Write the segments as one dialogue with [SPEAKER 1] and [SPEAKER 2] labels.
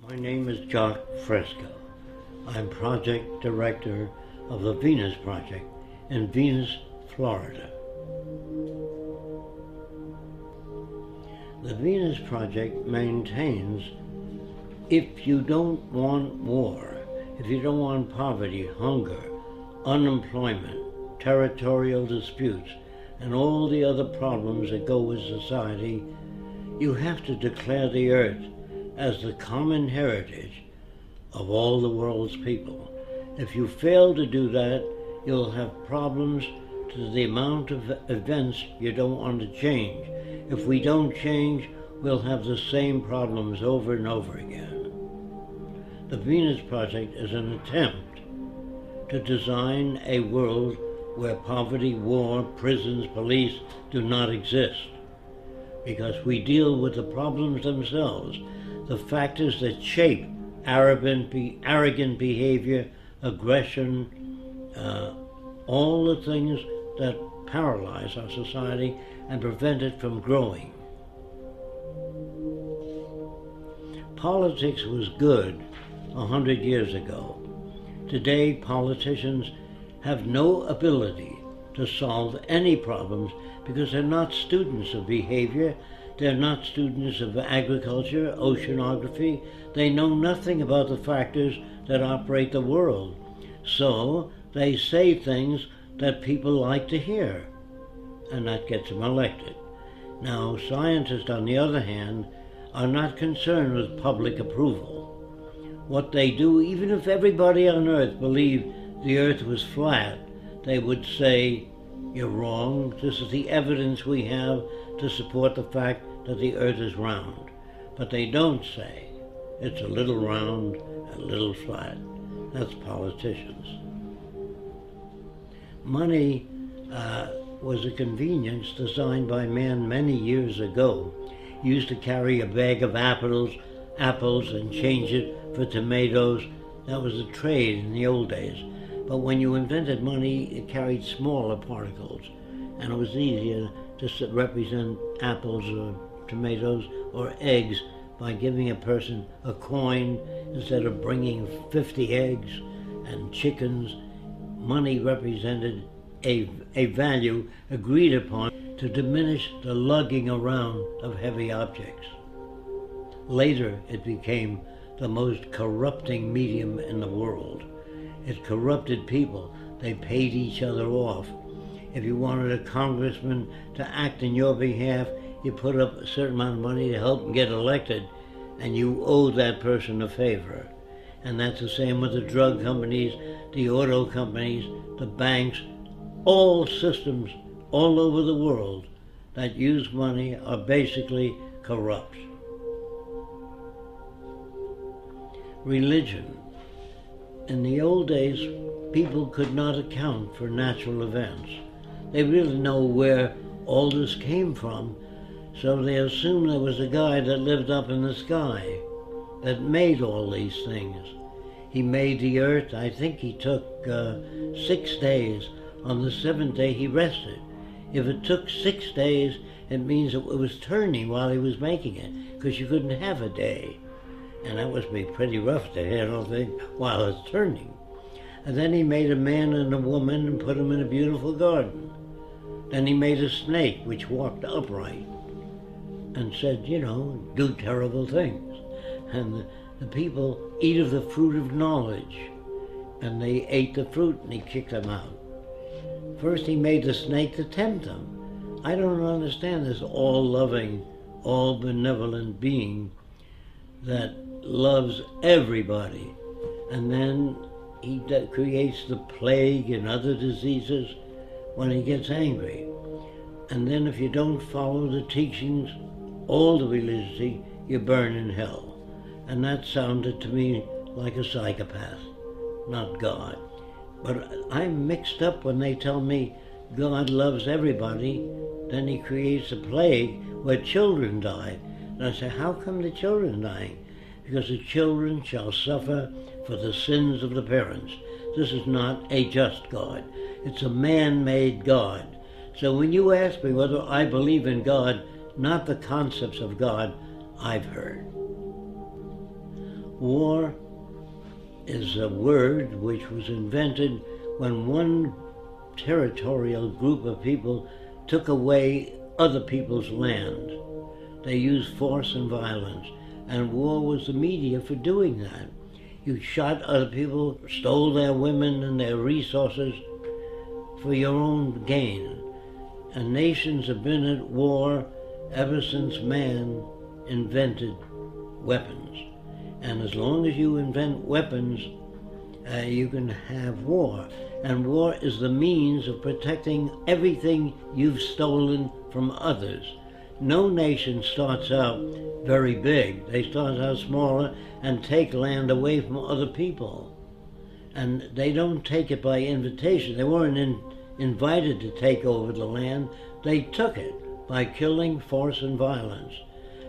[SPEAKER 1] My name is Jacque Fresco. I'm project director of the Venus Project in Venus, Florida. The Venus Project maintains if you don't want war, if you don't want poverty, hunger, unemployment, territorial disputes, and all the other problems that go with society, you have to declare the earth as the common heritage of all the world's people. If you fail to do that, you'll have problems to the amount of events you don't want to change. If we don't change, we'll have the same problems over and over again. The Venus Project is an attempt to design a world where poverty, war, prisons, police do not exist, because we deal with the problems themselves, the factors that shape arrogant behavior, aggression, all the things that paralyze our society and prevent it from growing. Politics was good 100 years ago. Today, politicians have no ability to solve any problems because they're not students of behavior, they're not students of agriculture, oceanography. They know nothing about the factors that operate the world. So they say things that people like to hear, and that gets them elected. Now, scientists, on the other hand, are not concerned with public approval. What they do, even if everybody on Earth believed the Earth was flat, they would say, "You're wrong. This is the evidence we have to support the fact that the Earth is round." But they don't say it's a little round, a little flat. That's politicians. Money was a convenience designed by man many years ago. You used to carry a bag of apples and change it for tomatoes. That was a trade in the old days. But when you invented money, it carried smaller particles, and it was easier to represent apples or tomatoes or eggs by giving a person a coin instead of bringing 50 eggs and chickens. Money represented a value agreed upon to diminish the lugging around of heavy objects. Later, it became the most corrupting medium in the world. It corrupted people. They paid each other off. If you wanted a congressman to act in your behalf, you put up a certain amount of money to help him get elected, and you owe that person a favor. And that's the same with the drug companies, the auto companies, the banks. All systems all over the world that use money are basically corrupt. Religion. In the old days, people could not account for natural events. They really know where all this came from, so they assumed there was a guy that lived up in the sky that made all these things. He made the earth. I think he took 6 days. On the 7th day, he rested. If it took 6 days, it means it was turning while he was making it, because you couldn't have a day. And that must be pretty rough to handle things while it's turning. And then he made a man and a woman and put them in a beautiful garden. Then he made a snake which walked upright and said, do terrible things. And the people eat of the fruit of knowledge. And they ate the fruit and he kicked them out. First he made the snake to tempt them. I don't understand this all-loving, all-benevolent being that loves everybody. And then he creates the plague and other diseases when he gets angry. And then if you don't follow the teachings, all the religiosity, you burn in hell. And that sounded to me like a psychopath, not God. But I'm mixed up when they tell me God loves everybody, then he creates a plague where children die. And I say, how come the children dying? Because the children shall suffer for the sins of the parents. This is not a just God. It's a man-made God. So when you ask me whether I believe in God, not the concepts of God I've heard. War is a word which was invented when one territorial group of people took away other people's land. They used force and violence, and war was the media for doing that. You shot other people, stole their women and their resources for your own gain. And nations have been at war ever since man invented weapons. And as long as you invent weapons, you can have war. And war is the means of protecting everything you've stolen from others. No nation starts out very big. They start out smaller and take land away from other people. And they don't take it by invitation. They weren't invited to take over the land. They took it by killing, force, and violence.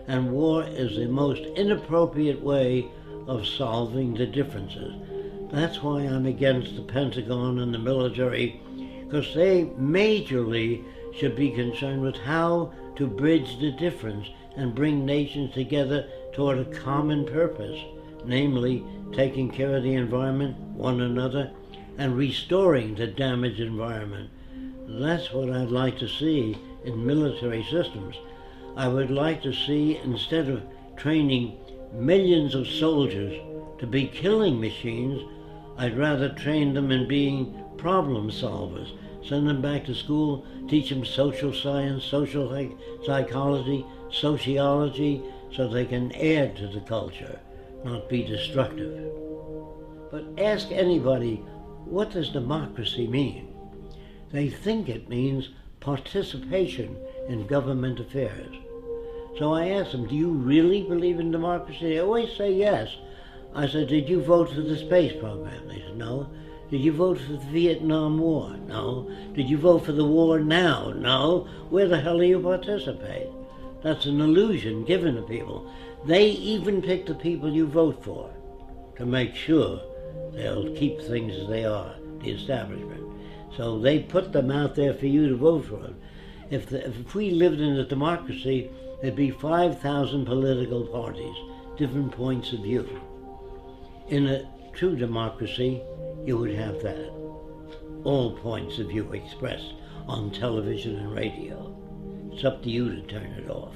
[SPEAKER 1] And war is the most inappropriate way of solving the differences. That's why I'm against the Pentagon and the military, because they majorly should be concerned with how to bridge the difference and bring nations together toward a common purpose, namely taking care of the environment, one another, and restoring the damaged environment. That's what I'd like to see in military systems. I would like to see, instead of training millions of soldiers to be killing machines, I'd rather train them in being problem solvers. Send them back to school, teach them social science, social psychology, sociology, so they can add to the culture, not be destructive. But ask anybody, what does democracy mean? They think it means participation in government affairs. So I asked them, do you really believe in democracy? They always say yes. I said, did you vote for the space program? They said, no. Did you vote for the Vietnam War? No. Did you vote for the war now? No. Where the hell do you participate? That's an illusion given to people. They even pick the people you vote for to make sure they'll keep things as they are, the establishment. So they put them out there for you to vote for them. If we lived in a democracy, there'd be 5,000 political parties, different points of view. In a true democracy, you would have that. All points of view expressed on television and radio. It's up to you to turn it off.